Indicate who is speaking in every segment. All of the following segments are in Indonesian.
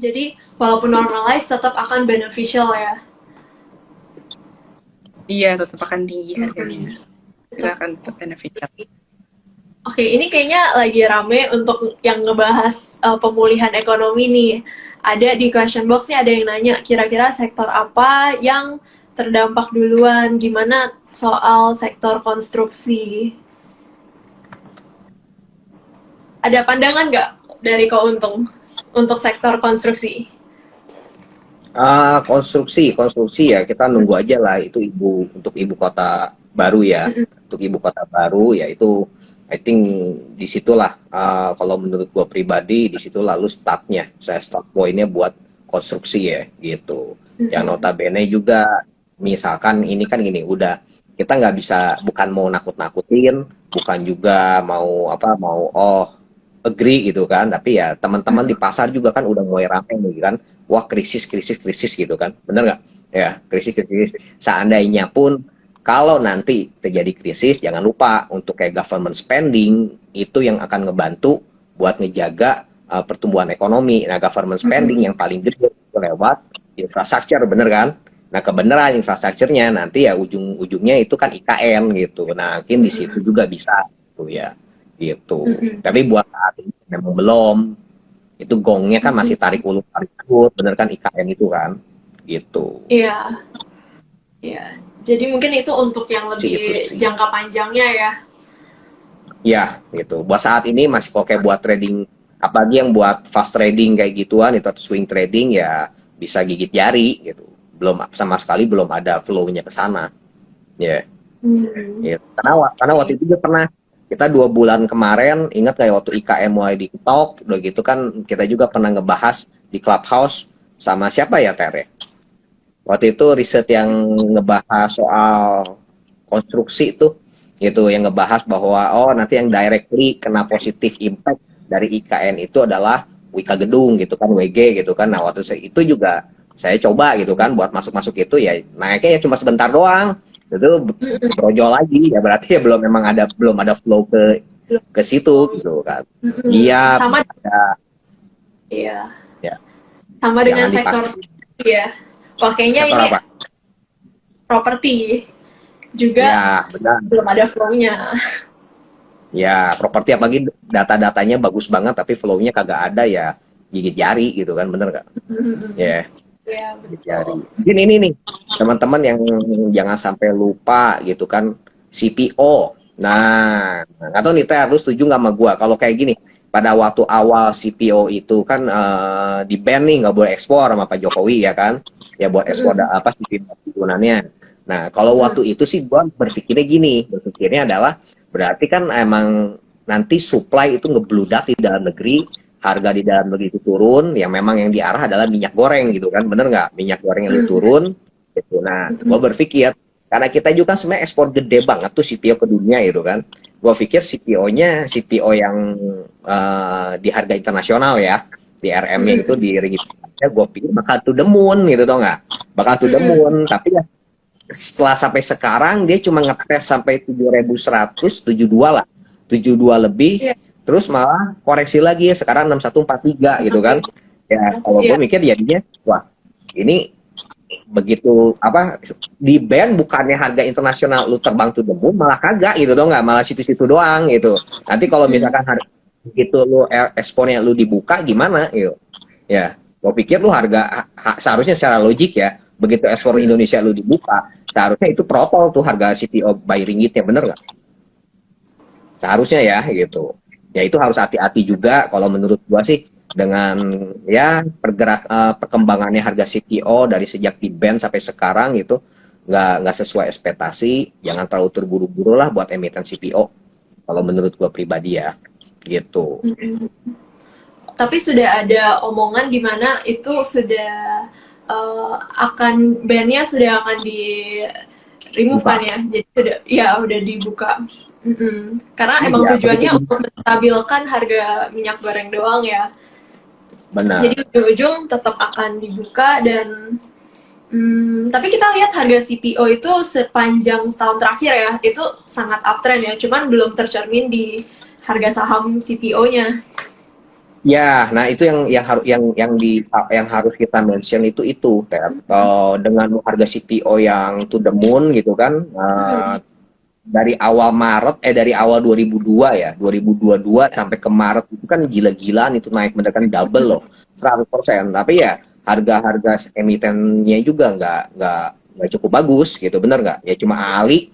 Speaker 1: Jadi walaupun normalize tetap akan beneficial ya.
Speaker 2: Iya, tetap akan tinggi harganya.
Speaker 1: Mm-mm.
Speaker 2: Kita
Speaker 1: Tetap.
Speaker 2: akan tetap benefit.
Speaker 1: Oke, ini kayaknya lagi rame untuk yang ngebahas pemulihan ekonomi nih. Ada di question box nih ada yang nanya, kira-kira sektor apa yang terdampak duluan? Gimana soal sektor konstruksi? Ada pandangan nggak dari Ko Untung untuk sektor konstruksi?
Speaker 3: Konstruksi ya kita nunggu aja lah itu untuk ibu kota baru ya. Untuk ibu kota baru ya itu I think disitulah kalau menurut gua pribadi disitulah lu startnya. Saya start pointnya buat konstruksi ya gitu. Yang notabene juga misalkan ini kan gini udah kita nggak bisa bukan mau nakut-nakutin, bukan juga mau apa mau agree gitu kan, tapi ya teman-teman di pasar juga kan udah mulai rame nih kan, wah krisis krisis krisis gitu kan, bener nggak? Ya krisis krisis. Seandainya pun kalau nanti terjadi krisis, jangan lupa untuk kayak government spending itu yang akan ngebantu buat ngejaga pertumbuhan ekonomi. Nah government spending yang paling gede itu lewat infrastruktur, bener kan? Nah kebenaran infrastrukturnya nanti ya ujung-ujungnya itu kan IKN gitu. Nah mungkin di situ juga bisa tuh ya gitu. Tapi buat saat ini memang belum. Itu gongnya kan masih tarik ulur tarik ulur, bener kan IKN itu kan, gitu.
Speaker 1: Iya, iya. Jadi mungkin itu untuk yang
Speaker 3: Sih itu
Speaker 1: lebih
Speaker 3: sih.
Speaker 1: jangka panjangnya ya.
Speaker 3: Ya, gitu. Buat saat ini masih kok kayak buat trading, apalagi yang buat fast trading kayak gituan itu atau swing trading ya bisa gigit jari gitu. Belum sama sekali belum ada flow-nya ke sana. Ya.
Speaker 1: Hmm.
Speaker 3: Yeah. Karena waktu itu juga pernah kita 2 bulan kemarin ingat kayak waktu IKM mulai diketok udah gitu kan kita juga pernah ngebahas di Clubhouse sama siapa ya Tere waktu itu riset yang ngebahas soal konstruksi tuh gitu yang ngebahas bahwa oh nanti yang directly kena positif impact dari IKN itu adalah Wika Gedung gitu kan WG gitu kan. Nah waktu itu juga saya coba gitu kan buat masuk-masuk itu ya naiknya ya cuma sebentar doang itu brojol lagi ya berarti ya belum ada flow ke situ gitu kan. Iya
Speaker 1: Sama,
Speaker 3: ada
Speaker 1: iya.
Speaker 3: ya
Speaker 1: Sama dengan
Speaker 3: jangan
Speaker 1: sektor,
Speaker 3: dipaksa
Speaker 1: iya. Wah, kayaknya
Speaker 3: sektor
Speaker 1: ini
Speaker 3: apa
Speaker 1: properti juga
Speaker 3: ya benar.
Speaker 1: belum ada flow-nya.
Speaker 3: Ya, properti apalagi data-datanya bagus banget tapi flow-nya kagak ada ya gigit jari gitu kan, bener nggak? Ya,
Speaker 1: Ya,
Speaker 3: gigit
Speaker 1: betul.
Speaker 3: jari. Ini nih, teman-teman yang jangan sampai lupa gitu kan, CPO. Nah, nggak tahu nih Teh, lu setuju nggak sama gua? Kalau kayak gini, pada waktu awal CPO itu kan di ban nih nggak boleh ekspor sama Pak Jokowi ya kan? Ya buat ekspor apa sih gunanya? Nah, kalau waktu itu sih gua berpikirnya adalah berarti kan emang nanti supply itu ngebludak di dalam negeri, harga di dalam negeri itu turun, yang memang yang diarah adalah minyak goreng gitu kan, bener nggak? Minyak goreng yang turun, gitu. Nah, gue berpikir karena kita juga kan sebenarnya ekspor gede banget tuh CPO ke dunia gitu kan. Gue pikir CPO yang di harga internasional ya, di RM-nya itu di registrasinya, gue pikir bakal to the moon gitu tau nggak? Bakal to the moon, tapi ya setelah sampai sekarang dia cuma ngetes sampai 7.172 lah 72 lebih
Speaker 1: Iya,
Speaker 3: terus malah koreksi lagi sekarang 6143 gitu kan ya kalau
Speaker 1: iya.
Speaker 3: gue mikir jadinya wah ini begitu apa di band bukannya harga internasional lu terbang to the moon malah kagak gitu dong nggak malah situ-situ doang gitu nanti kalau misalkan harga begitu lu ekspornya lu dibuka gimana gitu ya gue pikir lu seharusnya secara logik ya begitu ekspor Indonesia lu dibuka seharusnya itu protol tuh harga CPO by ringgitnya bener nggak seharusnya ya gitu ya itu harus hati-hati juga kalau menurut gua sih dengan ya perkembangannya harga CPO dari sejak di ban sampai sekarang gitu nggak sesuai ekspektasi jangan terlalu terburu-buru lah buat emiten CPO kalau menurut gua pribadi ya gitu.
Speaker 1: Tapi sudah ada omongan di mana itu sudah akan bandnya sudah akan di remove kan
Speaker 3: Buka
Speaker 1: ya, jadi sudah ya udah dibuka. Karena emang
Speaker 3: iya begitu
Speaker 1: tujuannya untuk menstabilkan harga minyak goreng doang ya. Jadi
Speaker 3: benar.
Speaker 1: ujung-ujung tetap akan dibuka dan tapi kita lihat harga CPO itu sepanjang setahun terakhir ya itu sangat uptrend ya, cuman belum tercermin di harga saham CPO-nya.
Speaker 3: Ya, nah itu yang harus yang harus kita mention itu Ted. Dengan harga CPO yang to the moon gitu kan,
Speaker 1: Hmm.
Speaker 3: dari awal 2002 ya, 2022 sampai ke Maret itu kan gila-gilaan, itu naik bener kan double loh, 100%. Tapi ya harga-harga emitennya juga nggak cukup bagus gitu, bener nggak? Ya cuma Ali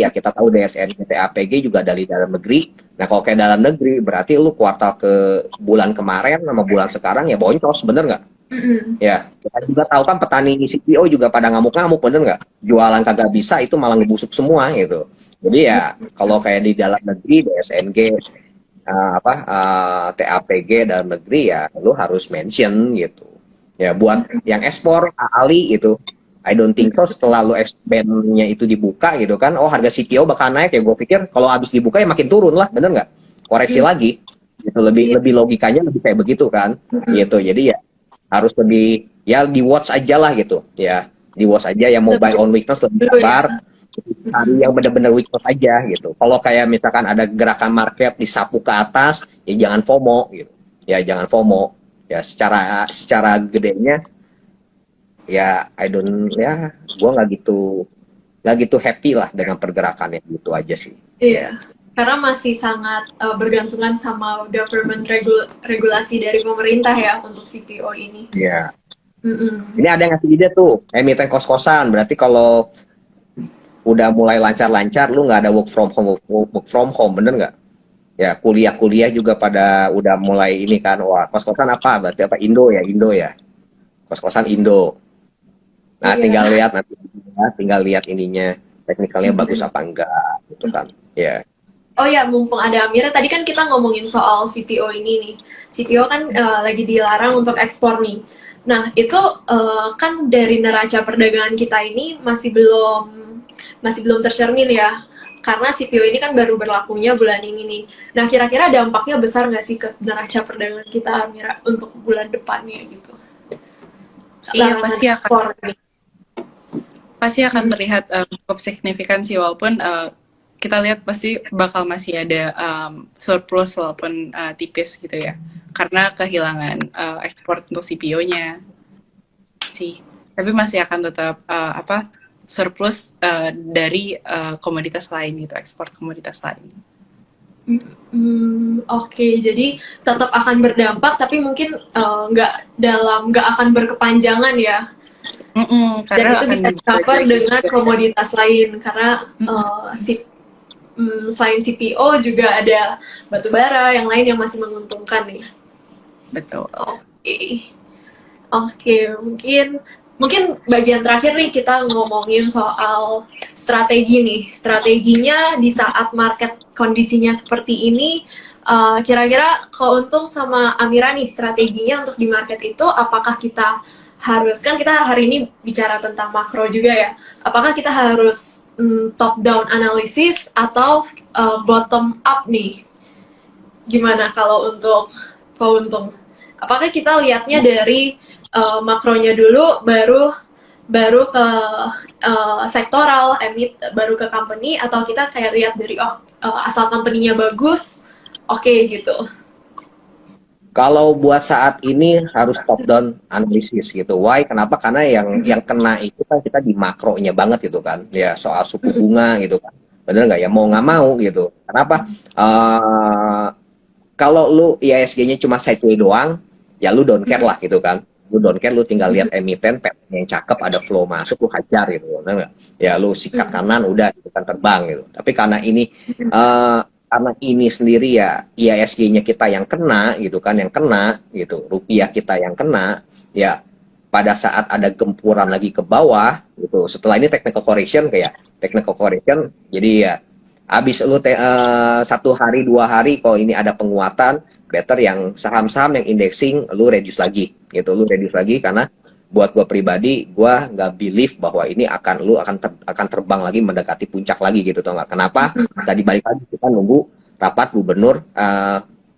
Speaker 3: ya kita tahu DSN, PTAPG juga dari dalam negeri. Nah kalau kayak dalam negeri berarti lu kuartal ke bulan kemarin sama bulan sekarang ya boncos, bener nggak?
Speaker 1: Hmm.
Speaker 3: Ya, kita juga tahu kan petani CPO juga pada ngamuk-ngamuk, bener nggak? Jualan kagak bisa itu malah ngebusuk semua gitu. Jadi ya kalau kayak di dalam negeri, DSNG, TAPG dalam negeri ya lu harus mention gitu. Ya buat yang ekspor Ali itu, I don't think so setelah lu expand-nya itu dibuka gitu kan, oh harga CPO bakal naik ya, gue pikir kalau habis dibuka ya makin turun lah, bener nggak? Koreksi
Speaker 1: Hmm.
Speaker 3: lagi, gitu lebih
Speaker 1: Iya.
Speaker 3: lebih logikanya lebih kayak begitu kan,
Speaker 1: Hmm.
Speaker 3: gitu. Jadi ya harus lebih ya di watch aja lah gitu ya, di watch aja yang mau buy
Speaker 1: Lebih
Speaker 3: on weakness lebih
Speaker 1: dulu ya.
Speaker 3: sabar, cari yang benar-benar weakness aja gitu. Kalau kayak misalkan ada gerakan market disapu ke atas ya jangan FOMO gitu, ya jangan FOMO ya, secara secara gedenya ya gue nggak gitu happy lah dengan pergerakannya, gitu aja sih.
Speaker 1: Iya, karena masih sangat bergantungan sama government regulasi dari pemerintah ya untuk CPO ini.
Speaker 3: Ya,
Speaker 1: Mm-mm.
Speaker 3: ini ada yang ngasih ide tuh emiten kos-kosan, berarti kalau udah mulai lancar-lancar lu nggak ada work from home, bener nggak? Ya kuliah-kuliah juga pada udah mulai ini kan, wah kos-kosan apa berarti apa, Indo ya kos-kosan Indo. Nah
Speaker 1: Iya.
Speaker 3: tinggal lihat ininya, teknikalnya bagus apa enggak gitu kan ya.
Speaker 1: Oh ya, mumpung ada Amira, tadi kan kita ngomongin soal CPO ini nih. CPO kan lagi dilarang untuk ekspor nih. Nah, itu kan dari neraca perdagangan kita ini masih belum tercermin ya. Karena CPO ini kan baru berlakunya bulan ini nih. Nah, kira-kira dampaknya besar nggak sih ke neraca perdagangan kita, Amira, untuk bulan depannya gitu?
Speaker 2: Iya,
Speaker 1: Larangan ekspor nih.
Speaker 2: pasti akan terlihat cukup signifikan sih, walaupun kita lihat pasti bakal masih ada surplus walaupun tipis gitu ya, karena kehilangan ekspor untuk CPO-nya sih. Tapi masih akan tetap surplus dari komoditas lain gitu, ekspor komoditas lain.
Speaker 1: Oke, jadi tetap akan berdampak, tapi mungkin nggak akan berkepanjangan ya. Dan
Speaker 2: Karena
Speaker 1: itu
Speaker 2: akan
Speaker 1: bisa cover
Speaker 2: dibagi
Speaker 1: dengan
Speaker 2: juga.
Speaker 1: komoditas lain karena selain CPO juga ada batu bara yang lain yang masih menguntungkan nih.
Speaker 2: Betul.
Speaker 1: Oke, oke, mungkin bagian terakhir nih kita ngomongin soal strategi nih. Strateginya di saat market kondisinya seperti ini, kira-kira keuntung sama Amira nih strateginya untuk di market itu, apakah kita harus, kan kita hari ini bicara tentang makro juga ya, apakah kita harus top down analisis atau bottom up nih? Gimana kalau untuk keuntung? Apakah kita lihatnya dari makronya dulu, baru ke sektoral, baru ke company, atau kita kayak lihat dari asal company-nya bagus, oke gitu.
Speaker 3: Kalau buat saat ini harus top down analisis gitu. Why? Kenapa? Karena yang kena itu kan kita di makronya banget gitu kan. Ya soal suku bunga gitu kan. Bener nggak ya? Mau nggak mau gitu. Kenapa? Kalau lu IISG-nya cuma sideway doang, ya lu don't care lah gitu kan. Lu don't care, lu tinggal lihat emiten yang cakep, ada flow masuk, lu hajar gitu. Bener nggak? Ya lu sikat kanan udah gitu kan, terbang gitu. Tapi karena ini sendiri ya IISG-nya kita yang kena gitu kan, yang kena gitu, rupiah kita yang kena, ya pada saat ada gempuran lagi ke bawah gitu, setelah ini technical correction, jadi ya habis lu satu hari 2 hari kalau ini ada penguatan, better yang saham-saham yang indexing lu reduce lagi gitu, karena buat gue pribadi, gue nggak believe bahwa ini akan terbang lagi mendekati puncak lagi gitu, tau nggak? Kenapa? Tadi balik lagi kita nunggu rapat gubernur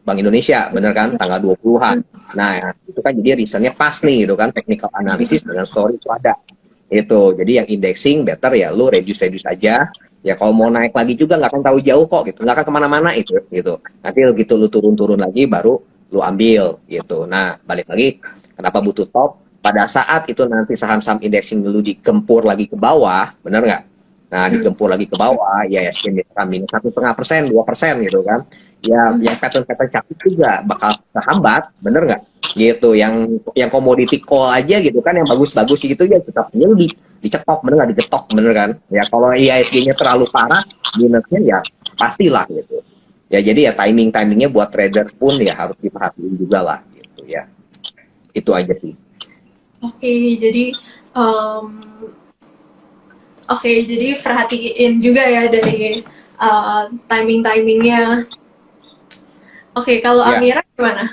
Speaker 3: Bank Indonesia, bener kan? Tanggal 20-an. Nah, itu kan jadi reasonnya pas nih gitu kan, technical analysis dengan story itu ada. Itu. Jadi yang indexing better ya lu reduce aja. Ya kalau mau naik lagi juga nggak akan tahu jauh kok gitu, nggak akan kemana-mana itu gitu. Nanti begitu lu turun lagi baru lu ambil gitu. Nah, balik lagi kenapa butuh top? Pada saat itu nanti saham-saham indexing lu digempur lagi ke bawah, bener nggak? Nah, digempur lagi ke bawah, ya IHSG misalkan minus 1,5%, 2% gitu kan. Ya, yang pattern-pattern cantik juga bakal terhambat, bener nggak? Gitu, yang commodity call aja gitu kan, yang bagus-bagus gitu ya tetap dicetok, bener nggak? Digetok, bener kan? Ya kalau IHSG-nya terlalu parah, minusnya ya pastilah gitu. Ya jadi ya timingnya buat trader pun ya harus diperhatiin juga lah gitu ya. Itu aja sih.
Speaker 1: Oke, jadi em, oke, jadi perhatiin juga ya dari timingnya. Oke, kalau
Speaker 3: Ya,
Speaker 1: Amira gimana?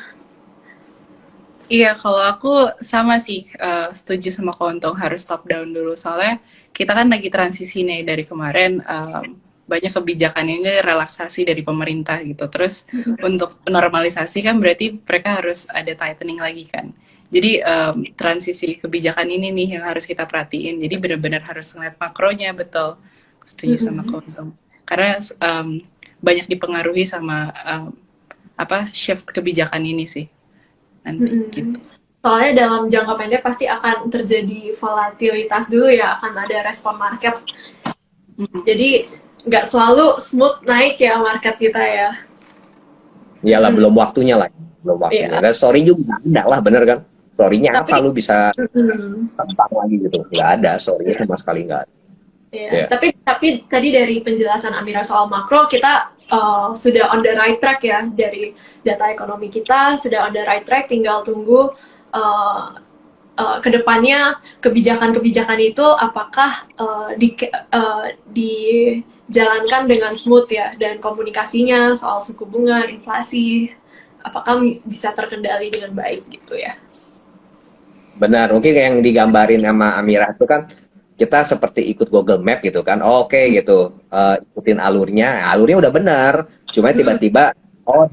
Speaker 2: Iya, kalau aku sama sih, setuju sama Kontong harus top down dulu. Soalnya kita kan lagi transisi nih dari kemarin, banyak kebijakan ini relaksasi dari pemerintah gitu. Terus untuk normalisasi kan berarti mereka harus ada tightening lagi kan. Jadi transisi kebijakan ini nih yang harus kita perhatiin. Jadi benar-benar harus ngeliat makronya, betul. Aku setuju sama Kontong. Karena banyak dipengaruhi sama shift kebijakan ini sih nanti gitu.
Speaker 1: Soalnya dalam jangka pendek pasti akan terjadi volatilitas dulu ya, akan ada respon market. Jadi nggak selalu smooth naik ya market kita ya.
Speaker 3: iyalah belum waktunya lah, belum waktunya.
Speaker 1: Iya.
Speaker 3: Dan story juga nggak ada lah, bener kan? Story-nya apa
Speaker 1: Tapi
Speaker 3: lu bisa
Speaker 1: mm,
Speaker 3: tentang lagi gitu? Nggak ada, story-nya sama sekali nggak ada.
Speaker 1: iya.
Speaker 3: Ya,
Speaker 1: Tapi tadi dari penjelasan Amira soal makro kita sudah on the right track ya, dari data ekonomi kita sudah on the right track, tinggal tunggu uh, kedepannya kebijakan-kebijakan itu apakah dijalankan dengan smooth ya, dan komunikasinya soal suku bunga, inflasi, apakah bisa terkendali dengan baik gitu ya.
Speaker 3: benar. Mungkin kayak yang digambarin sama Amira itu kan kita seperti ikut Google Map gitu kan. Oke gitu, ikutin alurnya udah bener. Cuma tiba-tiba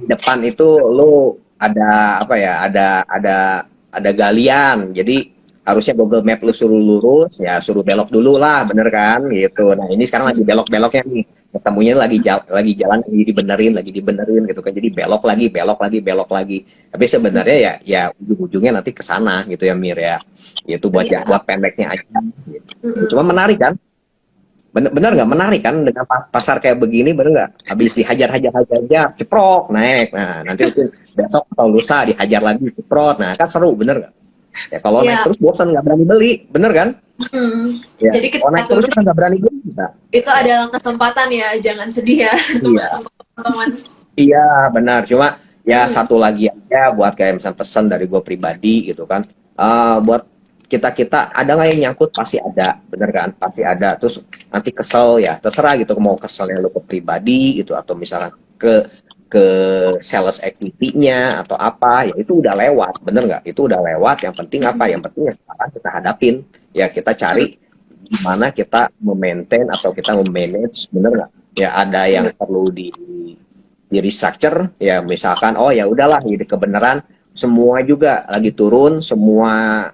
Speaker 3: di depan itu lu ada apa ya? Ada galian. Jadi harusnya Google Map lu suruh lurus, ya suruh belok dulu lah, bener kan? Gitu. Nah ini sekarang lagi belok-beloknya nih. Ketemunya lagi jalan lagi dibenerin gitu kan. Jadi belok lagi. Tapi sebenarnya ya ujung-ujungnya nanti ke sana gitu ya Mir ya. Itu buat
Speaker 1: Iya.
Speaker 3: buat pendeknya aja. Gitu. Cuma menarik kan? Bener nggak menarik kan dengan pasar kayak begini, bener nggak? Habis dihajar, ceprok naik. Nah nanti mungkin besok atau lusa dihajar lagi ceprot. Nah kan seru, bener nggak? Ya kalau naik
Speaker 1: Iya.
Speaker 3: terus bosan nggak berani beli, bener kan? Ya
Speaker 1: Jadi
Speaker 3: kalau
Speaker 1: ketika
Speaker 3: naik terus
Speaker 1: turun
Speaker 3: kan nggak berani beli kita.
Speaker 1: itu adalah kesempatan ya, jangan sedih ya
Speaker 3: Iya,
Speaker 1: teman-teman.
Speaker 3: iya benar. Cuma ya satu lagi aja buat kayak misalnya pesan dari gue pribadi gitu kan. Buat kita ada nggak yang nyangkut, pasti ada, bener kan? Pasti ada. Terus nanti kesel ya, terserah gitu mau keselnya lu ke pribadi gitu atau misalnya ke sales equity-nya atau apa, ya itu udah lewat, bener nggak? Itu udah lewat. Yang penting apa? Yang penting ya sekarang kita hadapin, ya kita cari gimana kita memaintain atau kita memanage, bener nggak? Ya ada yang perlu di restructure, ya misalkan ya udahlah ini kebenaran semua juga lagi turun, semua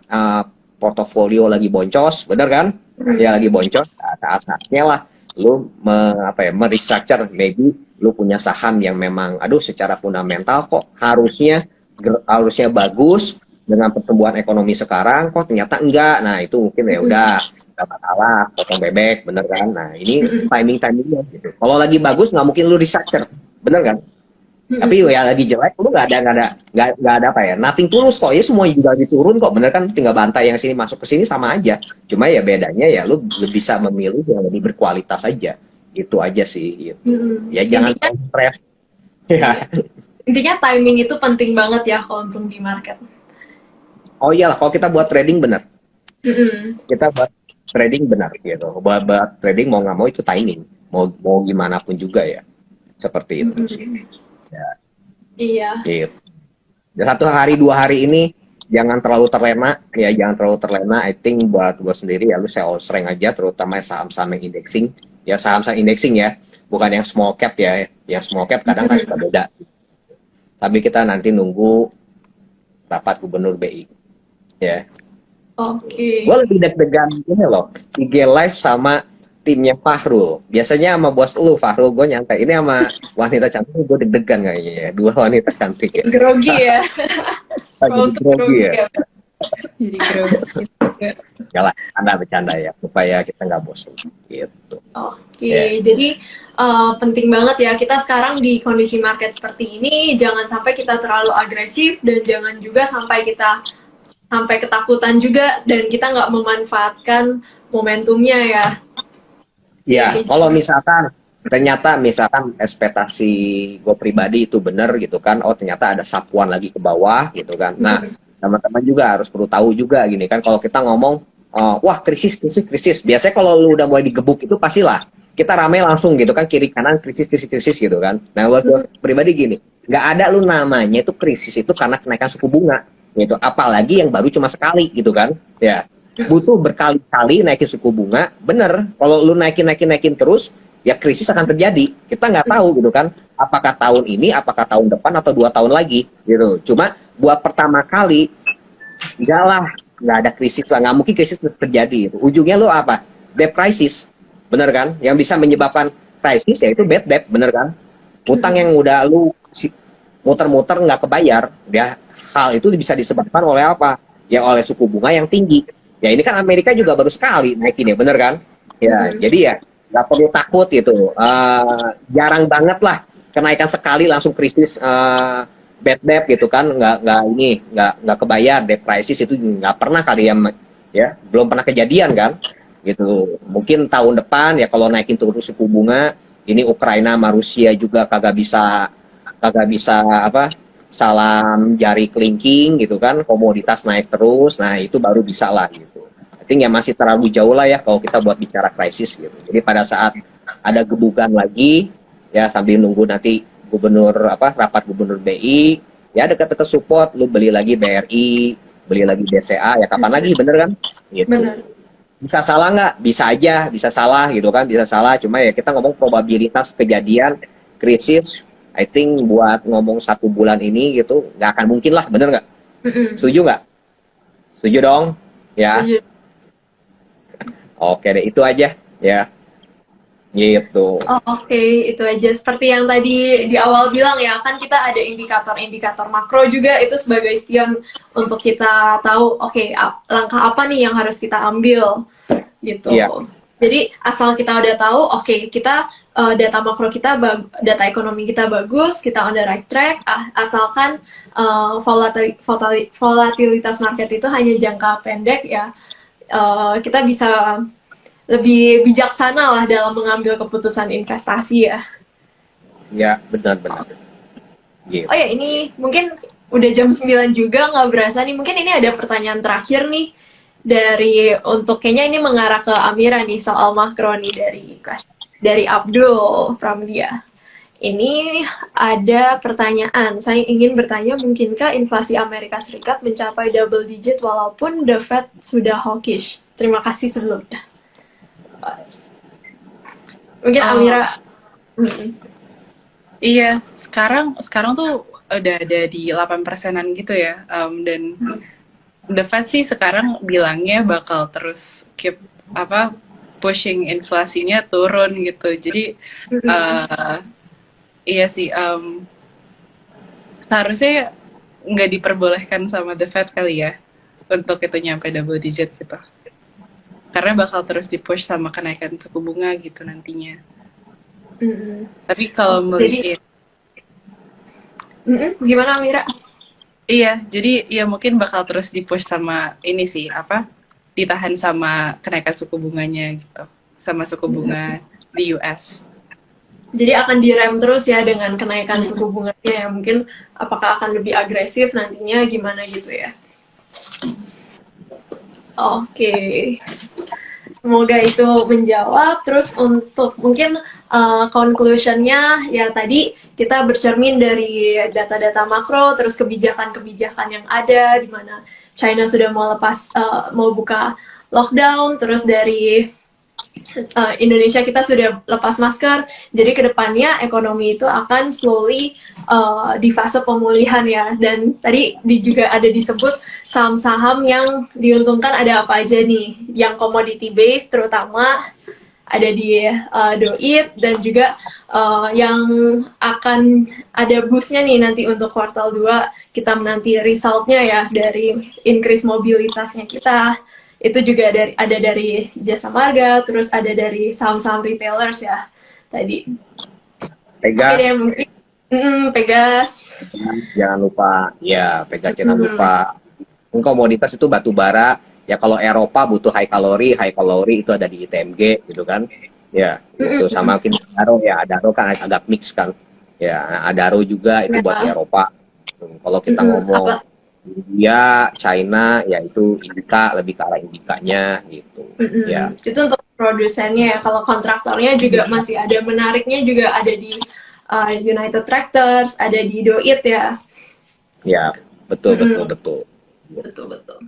Speaker 3: portofolio lagi boncos, bener kan? Ya lagi boncos, saat-saatnya lah lu merestructure, maybe lu punya saham yang memang secara fundamental kok harusnya bagus dengan pertumbuhan ekonomi sekarang, kok ternyata enggak. Nah itu mungkin ya udah nggak masalah, potong bebek, bener kan? Nah ini timingnya gitu. Kalau lagi bagus nggak mungkin lu restructure, bener kan? Tapi ya lagi jelek lu nggak ada apa ya, nothing tulus kok ya, semua juga lagi turun kok, bener kan? Tinggal bantai yang sini masuk ke sini sama aja. Cuma ya bedanya ya lu bisa memilih yang lebih berkualitas aja. Itu aja sih gitu. Ya jangan
Speaker 1: Intinya,
Speaker 3: stres. Ya.
Speaker 1: intinya timing itu penting banget ya kalau untuk di market.
Speaker 3: Oh iyalah, kalau kita buat trading bener.
Speaker 1: Mm-mm.
Speaker 3: Kita buat trading benar gitu. Buat trading mau nggak mau itu timing. Mau gimana pun juga ya. Seperti itu sih. Ya,
Speaker 1: Iya.
Speaker 3: gitu. Dan 1 hari 2 hari ini jangan terlalu terlena ya, jangan terlalu terlena. I think buat gue sendiri ya lu sell strength aja, terutama saham-saham yang indexing. Ya saham-saham indexing ya, bukan yang small cap ya. Yang small cap kadang kan suka beda. Tapi kita nanti nunggu rapat gubernur BI. Ya.
Speaker 1: Oke.
Speaker 3: Gue lebih deg-degan ini loh, IG live sama timnya Fahrul. Biasanya sama bos lu, Fahrul, gue nyantai. Ini sama wanita cantik, gue deg-degan kayaknya ya. Dua wanita cantik ya.
Speaker 1: Grogi ya.
Speaker 3: Lagi
Speaker 1: Untuk
Speaker 3: grogi ya.
Speaker 2: Jadi grogi juga.
Speaker 3: Ya lah, bercanda ya, supaya kita nggak bosan gitu.
Speaker 1: Oke,
Speaker 3: Ya.
Speaker 1: jadi penting banget ya kita sekarang di kondisi market seperti ini, jangan sampai kita terlalu agresif dan jangan juga sampai kita sampai ketakutan juga dan kita nggak memanfaatkan momentumnya ya.
Speaker 3: Ya,
Speaker 1: Jadi,
Speaker 3: kalau ternyata misalkan ekspektasi gue pribadi itu benar gitu kan, oh ternyata ada sapuan lagi ke bawah gitu kan. Nah, teman-teman juga harus perlu tahu juga gini kan, kalau kita ngomong, wah krisis, biasanya kalau lu udah mulai digebuk itu pastilah kita rame langsung gitu kan, kiri kanan krisis gitu kan. Nah, buat gue pribadi gini, nggak ada lu namanya itu krisis itu karena kenaikan suku bunga gitu, apalagi yang baru cuma sekali gitu kan, ya. Butuh berkali-kali naikin suku bunga, bener. Kalau lu naikin terus, ya krisis akan terjadi. Kita nggak tahu gitu kan, apakah tahun ini, apakah tahun depan, atau 2 tahun lagi gitu. Cuma buat pertama kali, nggak ada krisis lah, nggak mungkin krisis terjadi. Gitu. Ujungnya lu apa? Debt crisis, bener kan? Yang bisa menyebabkan krisis yaitu bad debt, bener kan? Utang yang udah lu muter-muter nggak kebayar, ya hal itu bisa disebabkan oleh apa? Ya oleh suku bunga yang tinggi. Ya ini kan Amerika juga baru sekali naikin ya, bener kan? Ya, jadi ya nggak perlu takut gitu. Jarang banget lah kenaikan sekali langsung krisis bad debt gitu kan? Nggak kebayar debt crisis itu nggak pernah kali ya belum pernah kejadian kan? Gitu. Mungkin tahun depan ya kalau naikin terus suku bunga, ini Ukraina sama Rusia juga kagak bisa apa? Salam jari kelingking gitu kan, komoditas naik terus, nah itu baru bisa lah gitu. I think ya masih terlalu jauh lah ya kalau kita buat bicara krisis gitu. Jadi pada saat ada gebukan lagi, ya sambil nunggu nanti rapat gubernur BI, ya dekat-dekat support, lu beli lagi BRI, beli lagi BCA, ya kapan lagi, bener kan? Gitu.
Speaker 1: benar.
Speaker 3: Bisa salah nggak? Bisa aja, bisa salah gitu kan, bisa salah. Cuma ya kita ngomong probabilitas kejadian krisis. I think buat ngomong 1 bulan ini gitu nggak akan mungkin lah, bener nggak? Setuju nggak? Setuju dong, ya.
Speaker 1: Setuju.
Speaker 3: Oke deh, itu aja ya, gitu.
Speaker 1: Oh, Oke, itu aja. Seperti yang tadi di awal bilang ya, kan kita ada indikator-indikator makro juga itu sebagai spion untuk kita tahu, oke, langkah apa nih yang harus kita ambil gitu.
Speaker 3: Iya.
Speaker 1: Jadi asal kita udah tahu, oke, kita data makro kita, data ekonomi kita bagus, kita on the right track, asalkan volatilitas market itu hanya jangka pendek ya, kita bisa lebih bijaksana lah dalam mengambil keputusan investasi ya.
Speaker 3: Ya, benar-benar. Gitu.
Speaker 1: Oh ya, ini mungkin udah jam 9 juga, nggak berasa nih. Mungkin ini ada pertanyaan terakhir nih untuk kayaknya ini mengarah ke Amira nih soal makro nih dari Abdul Pramdia. Ini ada pertanyaan. Saya ingin bertanya, mungkinkah inflasi Amerika Serikat mencapai double digit walaupun The Fed sudah hawkish? Terima kasih sebelumnya. Mungkin Amira.
Speaker 2: Iya, sekarang tuh udah ada di 8%-an gitu ya, dan The Fed sih sekarang bilangnya bakal terus keep pushing inflasinya turun gitu. Jadi iya sih, seharusnya nggak diperbolehkan sama The Fed kali ya untuk itu nyampe double digit gitu. Karena bakal terus di-push sama kenaikan suku bunga gitu nantinya. Tapi kalau melihat
Speaker 1: gimana Amira?
Speaker 2: iya, jadi ya mungkin bakal terus di-push sama ini sih, ditahan sama kenaikan suku bunganya gitu. Sama suku bunga di US.
Speaker 1: Jadi akan direm terus ya dengan kenaikan suku bunganya ya. Mungkin apakah akan lebih agresif nantinya gimana gitu ya. Oke. Semoga itu menjawab. Terus untuk mungkin conclusion-nya ya tadi kita bercermin dari data-data makro, terus kebijakan-kebijakan yang ada di mana China sudah mau buka lockdown, terus dari Indonesia kita sudah lepas masker, jadi kedepannya ekonomi itu akan slowly di fase pemulihan ya. Dan tadi juga ada disebut saham-saham yang diuntungkan ada apa aja nih, yang commodity based terutama, ada di Doit, dan juga yang akan ada boostnya nih nanti untuk kuartal 2, kita menanti resultnya ya dari increase mobilitasnya kita. Itu juga ada dari Jasa Marga, terus ada dari saham-saham retailers ya tadi. Oke
Speaker 3: Pegas,
Speaker 1: deh, mungkin Pegas.
Speaker 3: jangan lupa. Ya, Pegas jangan lupa. Komoditas itu batu bara. Ya kalau Eropa butuh high kalori itu ada di ITMG gitu kan. Ya, itu sama mungkin Adaro ya. Adaro kan agak mix kan. Ya, Adaro juga itu buat
Speaker 1: Ya.
Speaker 3: Eropa. Kalau kita ngomong
Speaker 1: Apa?
Speaker 3: India, China, ya itu Indica, lebih ke arah Indikanya gitu. Ya,
Speaker 1: Itu untuk produsennya ya. Kalau kontraktornya juga masih ada, menariknya juga ada di United Tractors, ada di Doit ya.
Speaker 3: ya betul betul betul.
Speaker 1: Betul betul.